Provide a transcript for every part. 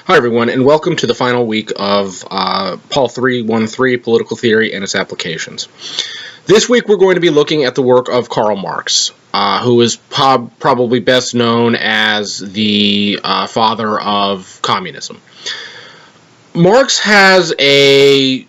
Hi everyone, and welcome to the final week of Paul 313, Political Theory and its Applications. This week we're going to be looking at the work of Karl Marx, who is probably best known as the father of communism. Marx has a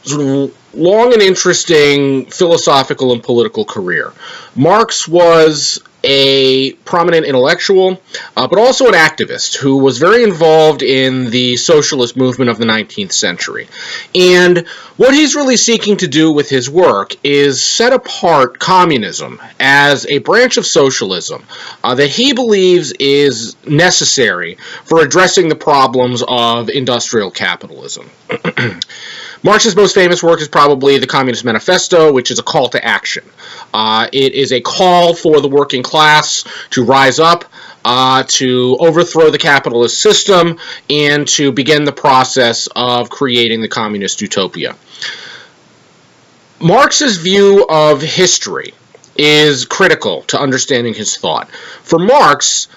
sort of long and interesting philosophical and political career. Marx was a prominent intellectual, but also an activist who was very involved in the socialist movement of the 19th century. And what he's really seeking to do with his work is set apart communism as a branch of socialism that he believes is necessary for addressing the problems of industrial capitalism. Marx's most famous work is probably the Communist Manifesto, which is a call to action. It is a call for the working class to rise up, to overthrow the capitalist system, and to begin the process of creating the communist utopia. Marx's view of history is critical to understanding his thought. For Marx,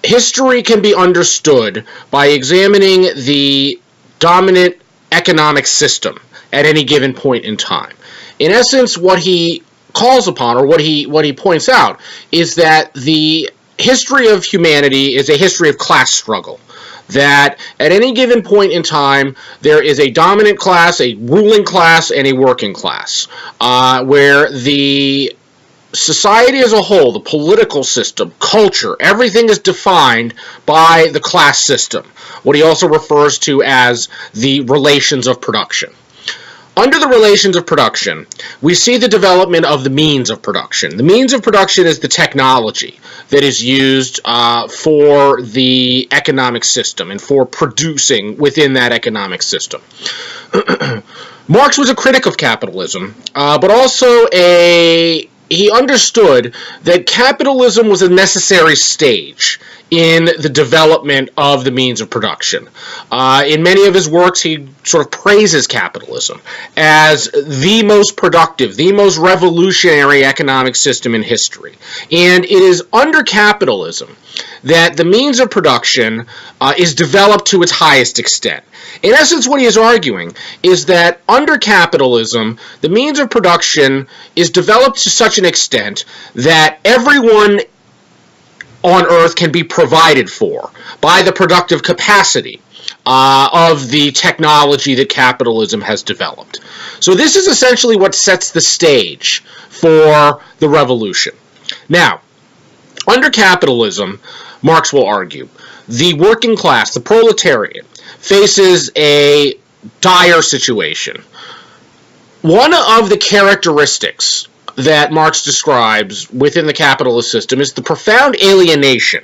history can be understood by examining the dominant economic system at any given point in time. In essence, what he calls upon, or what he points out, is that the history of humanity is a history of class struggle. That at any given point in time, there is a dominant class, a ruling class, and a working class, where the society as a whole, the political system, culture, everything is defined by the class system, what he also refers to as the relations of production. Under the relations of production, we see the development of the means of production. The means of production is the technology that is used for the economic system and for producing within that economic system. Marx was a critic of capitalism, but also he understood that capitalism was a necessary stage in the development of the means of production. In many of his works, he sort of praises capitalism as the most productive, the most revolutionary economic system in history. And it is under capitalism that the means of production is developed to its highest extent. In essence, what he is arguing is that under capitalism, the means of production is developed to such an extent that everyone on Earth can be provided for by the productive capacity of the technology that capitalism has developed. So this is essentially what sets the stage for the revolution. Now, under capitalism, Marx will argue, the working class, the proletariat, faces a dire situation. One of the characteristics that Marx describes within the capitalist system is the profound alienation,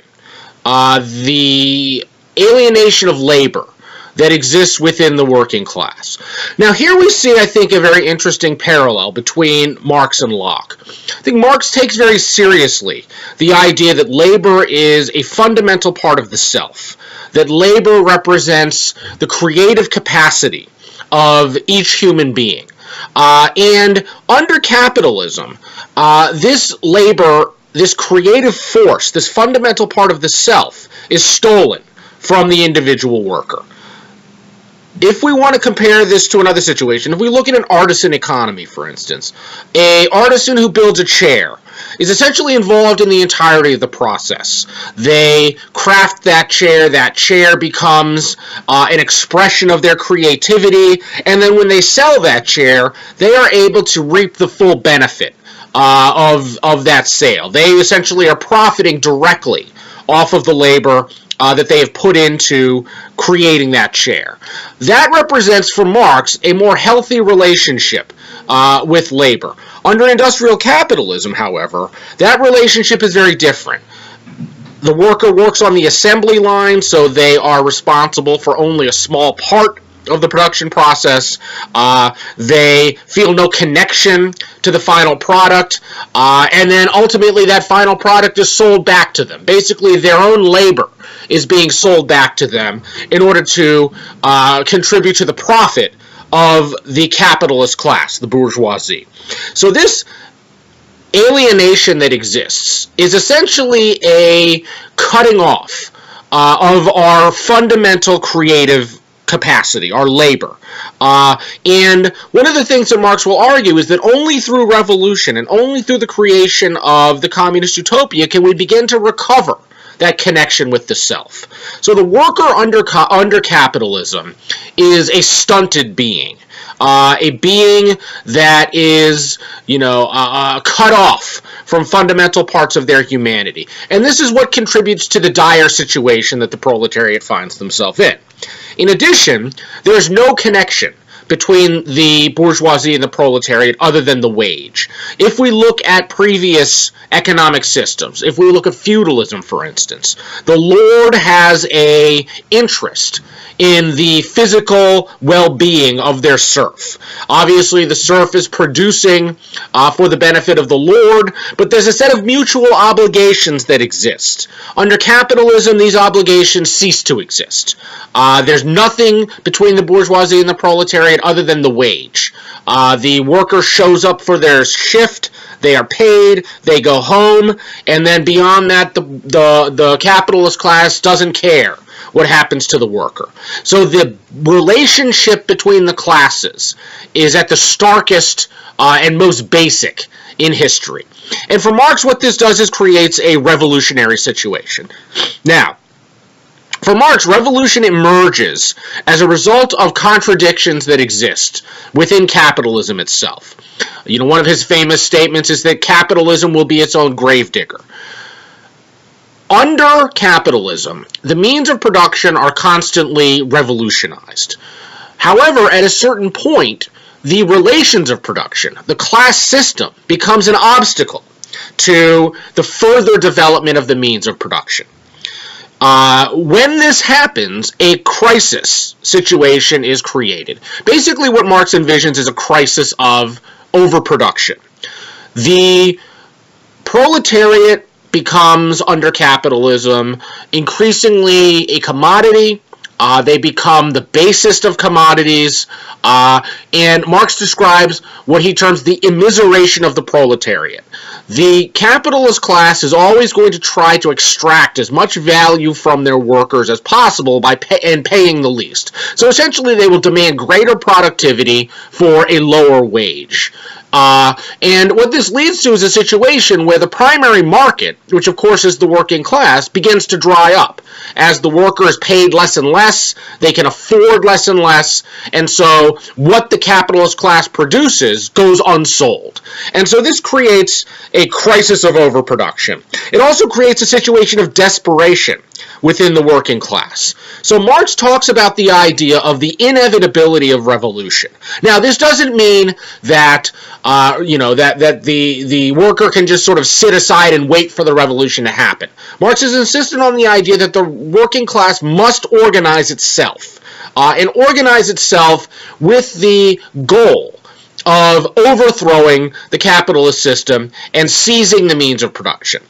the alienation of labor that exists within the working class. Now here we see, I think, a very interesting parallel between Marx and Locke. I think Marx takes very seriously the idea that labor is a fundamental part of the self, that labor represents the creative capacity of each human being. And under capitalism, this labor, this creative force, this fundamental part of the self, is stolen from the individual worker. If we want to compare this to another situation, if we look at an artisan economy, for instance, an artisan who builds a chair is essentially involved in the entirety of the process. They craft that chair becomes an expression of their creativity, and then when they sell that chair, they are able to reap the full benefit of that sale. They essentially are profiting directly off of the labor that they have put into creating that chair. That represents, for Marx, a more healthy relationship with labor. Under industrial capitalism, however, that relationship is very different. The worker works on the assembly line, so they are responsible for only a small part of the production process. They feel no connection to the final product, and then ultimately that final product is sold back to them. Basically, their own labor is being sold back to them in order to contribute to the profit of the capitalist class, the bourgeoisie. So this alienation that exists is essentially a cutting off of our fundamental creative capacity, our labor. And one of the things that Marx will argue is that only through revolution and only through the creation of the communist utopia can we begin to recover that connection with the self. So the worker under capitalism is a stunted being. A being that is, cut off from fundamental parts of their humanity. And this is what contributes to the dire situation that the proletariat finds themselves in. In addition, there's no connection between the bourgeoisie and the proletariat other than the wage. If we look at previous economic systems, if we look at feudalism, for instance, the lord has an interest in the physical well-being of their serf. Obviously, the serf is producing for the benefit of the lord, but there's a set of mutual obligations that exist. Under capitalism, these obligations cease to exist. There's nothing between the bourgeoisie and the proletariat other than the wage. The worker shows up for their shift, they are paid, they go home, and then beyond that, the capitalist class doesn't care what happens to the worker. So the relationship between the classes is at the starkest and most basic in history. And for Marx, what this does is creates a revolutionary situation. Now, for Marx, revolution emerges as a result of contradictions that exist within capitalism itself. One of his famous statements is that capitalism will be its own gravedigger. Under capitalism, the means of production are constantly revolutionized. However, at a certain point, the relations of production, the class system, becomes an obstacle to the further development of the means of production. When this happens, a crisis situation is created. Basically, what Marx envisions is a crisis of overproduction. The proletariat becomes, under capitalism, increasingly a commodity. They become the basest of commodities, and Marx describes what he terms the immiseration of the proletariat. The capitalist class is always going to try to extract as much value from their workers as possible by paying the least. So essentially they will demand greater productivity for a lower wage. And what this leads to is a situation where the primary market, which of course is the working class, begins to dry up. As the worker is paid less and less, they can afford less and less, and so what the capitalist class produces goes unsold. And so this creates a crisis of overproduction. It also creates a situation of desperation within the working class. So Marx talks about the idea of the inevitability of revolution. Now, this doesn't mean that that the worker can just sort of sit aside and wait for the revolution to happen. Marx is insistent on the idea that the working class must organize itself, and organize itself with the goal of overthrowing the capitalist system and seizing the means of production.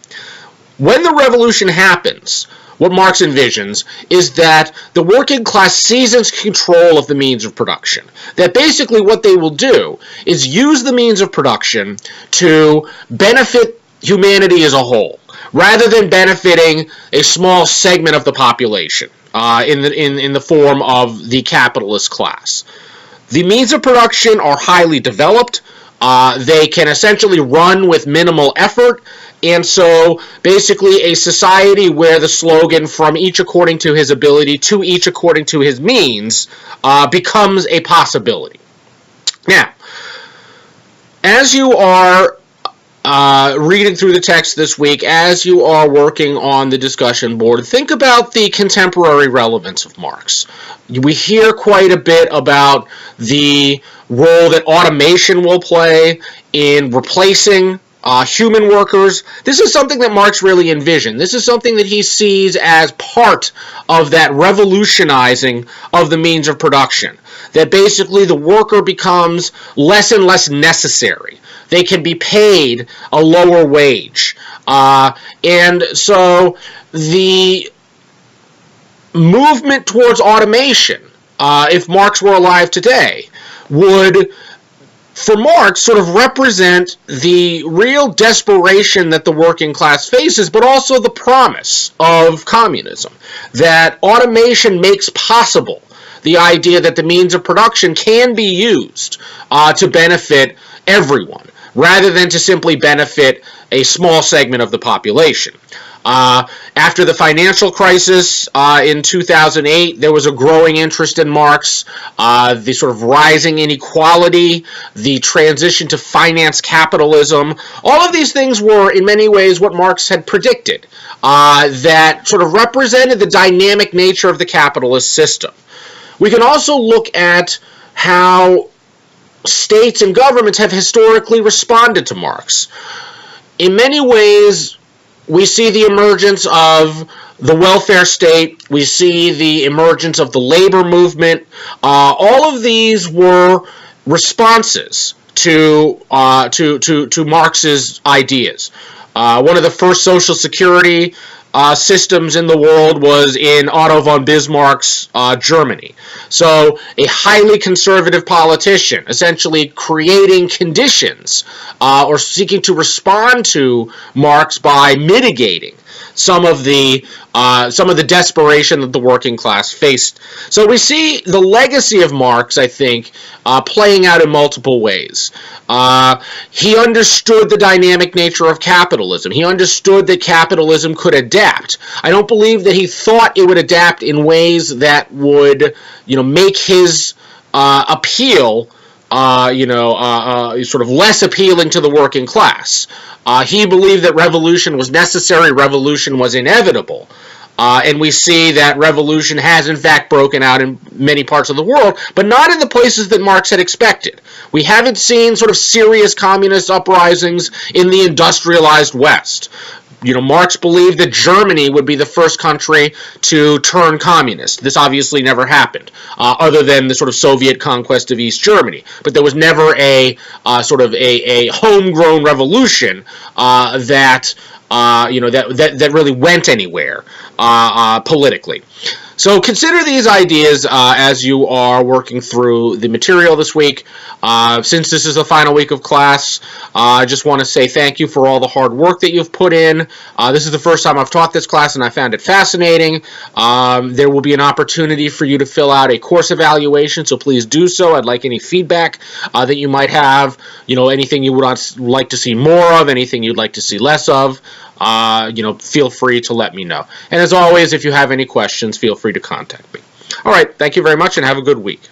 When the revolution happens, what Marx envisions is that the working class seizes control of the means of production. That basically what they will do is use the means of production to benefit humanity as a whole, rather than benefiting a small segment of the population in the form of the capitalist class. The means of production are highly developed. They can essentially run with minimal effort. And so, basically, a society where the slogan, from each according to his ability to each according to his means, becomes a possibility. Now, as you are reading through the text this week, as you are working on the discussion board, think about the contemporary relevance of Marx. We hear quite a bit about the role that automation will play in replacing human workers. This is something that Marx really envisioned. This is something that he sees as part of that revolutionizing of the means of production. That basically the worker becomes less and less necessary. They can be paid a lower wage. And so the movement towards automation, if Marx were alive today, would for Marx, sort of represent the real desperation that the working class faces, but also the promise of communism, that automation makes possible the idea that the means of production can be used to benefit everyone, rather than to simply benefit a small segment of the population. After the financial crisis in 2008, there was a growing interest in Marx, the sort of rising inequality, the transition to finance capitalism. All of these things were, in many ways, what Marx had predicted, that sort of represented the dynamic nature of the capitalist system. We can also look at how states and governments have historically responded to Marx. In many ways, we see the emergence of the welfare state. We see the emergence of the labor movement. All of these were responses to Marx's ideas. One of the first Social Security systems in the world was in Otto von Bismarck's Germany. So a highly conservative politician essentially creating conditions or seeking to respond to Marx by mitigating some of the desperation that the working class faced. So we see the legacy of Marx, I think, playing out in multiple ways. He understood the dynamic nature of capitalism. He understood that capitalism could adapt. I don't believe that he thought it would adapt in ways that would, make his appeal, sort of less appealing to the working class. He believed that revolution was necessary, revolution was inevitable. And we see that revolution has in fact broken out in many parts of the world, but not in the places that Marx had expected. We haven't seen sort of serious communist uprisings in the industrialized West. Marx believed that Germany would be the first country to turn communist. This obviously never happened, other than the sort of Soviet conquest of East Germany. But there was never a sort of a homegrown revolution that really went anywhere politically. So consider these ideas as you are working through the material this week. Since this is the final week of class, I just want to say thank you for all the hard work that you've put in. This is the first time I've taught this class, and I found it fascinating. There will be an opportunity for you to fill out a course evaluation, so please do so. I'd like any feedback that you might have, anything you would like to see more of, anything you'd like to see less of. Feel free to let me know. And as always, if you have any questions, feel free to contact me. All right, thank you very much and have a good week.